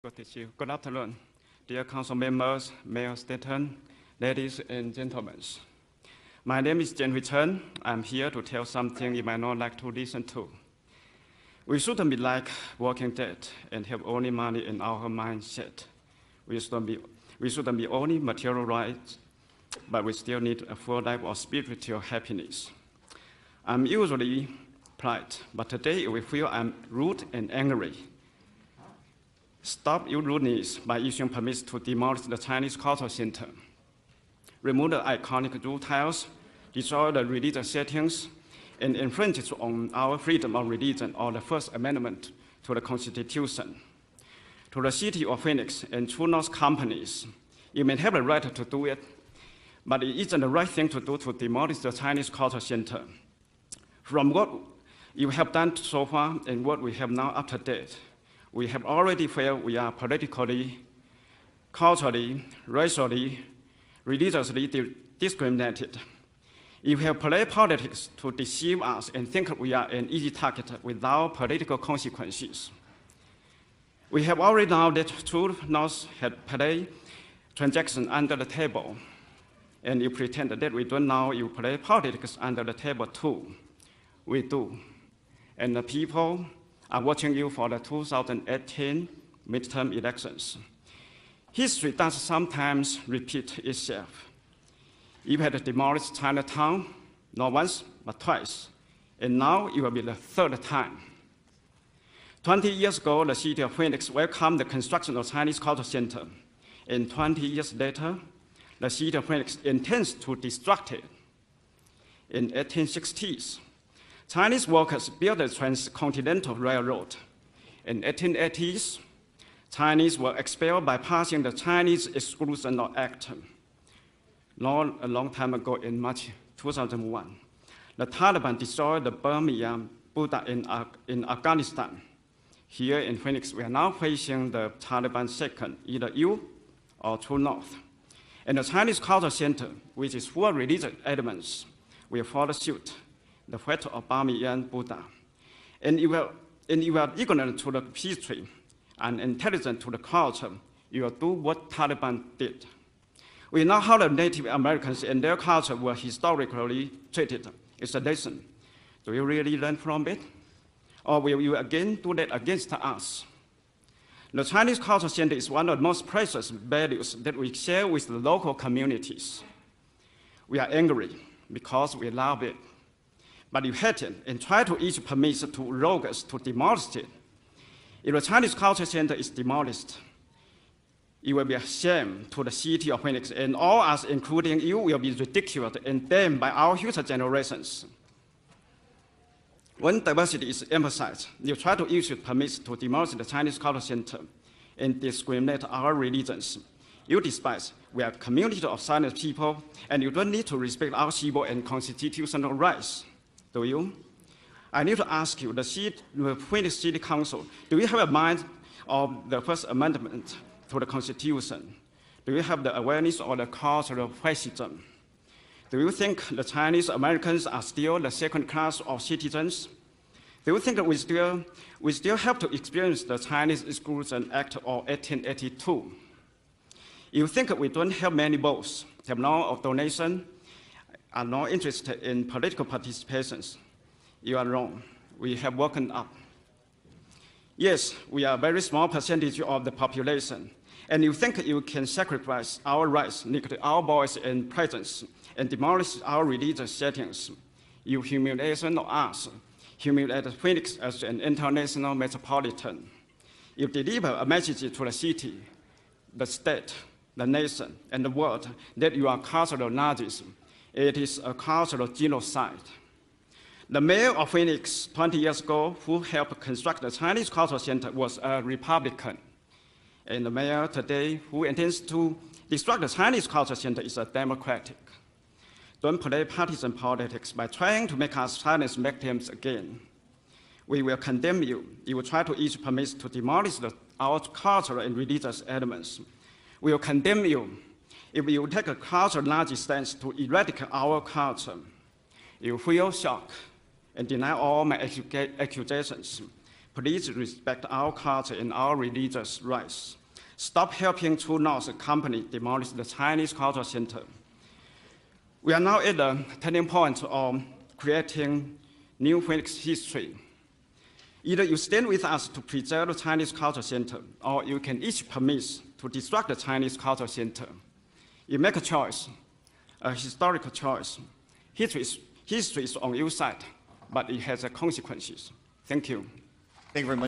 Good afternoon, dear council members, Mayor Staten, ladies and gentlemen. My name is Chen. I'm here to tell something you might not like to listen to. We shouldn't be like Walking Dead and have only money in our mindset. We shouldn't be only material rights, but we still need a full life of spiritual happiness. I'm usually polite, but today we feel I'm rude and angry. Stop your rudeness by issuing permits to demolish the Chinese Cultural Center, remove the iconic roof tiles, destroy the religious settings, and infringe on our freedom of religion or the First Amendment to the Constitution. To the city of Phoenix and True North companies, you may have the right to do it, but it isn't the right thing to do to demolish the Chinese Cultural Center. From what you have done so far and what we have now up to date, we have already felt we are politically, culturally, racially, religiously discriminated. You have played politics to deceive us and think we are an easy target without political consequences. We have already known that True North had played transactions under the table, and you pretend that we don't know you play politics under the table too. We do. And the people are watching you for the 2018 midterm elections. History does sometimes repeat itself. You had demolished Chinatown, not once, but twice, and now it will be the third time. 20 years ago, the city of Phoenix welcomed the construction of Chinese Cultural Center, and 20 years later, the city of Phoenix intends to destruct it. In the 1860s, Chinese workers built the Transcontinental Railroad. In the 1880s, Chinese were expelled by passing the Chinese Exclusion Act. Not a long time ago, in March 2001, the Taliban destroyed the Burmese Buddha in Afghanistan. Here in Phoenix, we are now facing the Taliban second, either you or True North. And the Chinese Cultural Center, which is full of religious elements, will follow suit. The threat of Burmese Buddha. And you are ignorant to the history and intelligent to the culture, you will do what Taliban did. We know how the Native Americans and their culture were historically treated. It's a lesson. Do you really learn from it? Or will you again do that against us? The Chinese Cultural Center is one of the most precious values that we share with the local communities. We are angry because we love it. But you hate it and try to issue permits to rogues to demolish it. If the Chinese Cultural Center is demolished, it will be a shame to the city of Phoenix, and all us, including you, will be ridiculed and damned by our future generations. When diversity is emphasized, you try to issue permits to demolish the Chinese Cultural Center and discriminate our religions. You despise we are a community of silent people, and you don't need to respect our civil and constitutional rights. Do you? I need to ask you, the Phoenix City Council, do you have a mind of the First Amendment to the Constitution? Do you have the awareness of the cultural fascism? Do you think the Chinese Americans are still the second class of citizens? Do you think that we still have to experience the Chinese Exclusion Act of 1882? You think we don't have many votes, have no donation, are not interested in political participations? You are wrong. We have woken up. Yes, we are a very small percentage of the population, and you think you can sacrifice our rights, neglect our voice and presence, and demolish our religious settings. You humiliation of us, humiliate Phoenix as an international metropolitan. You deliver a message to the city, the state, the nation, and the world that you are cultural Nazism. It is a cultural genocide. The mayor of Phoenix 20 years ago, who helped construct the Chinese Cultural Center, was a Republican. And the mayor today, who intends to destroy the Chinese Cultural Center, is a Democratic. Don't play partisan politics by trying to make us silent victims again. We will condemn you. You will try to issue permits to demolish our cultural and religious elements. We will condemn you if you take a cultural Nazi stance to eradicate our culture. You feel shocked and deny all my accusations. Please respect our culture and our religious rights. Stop helping True North company demolish the Chinese Cultural Center. We are now at the turning point of creating new Phoenix history. Either you stand with us to preserve the Chinese Cultural Center, or you can each promise to destruct the Chinese Cultural Center. You make a choice, a historical choice. History is on your side, but it has consequences. Thank you. Thank you very much.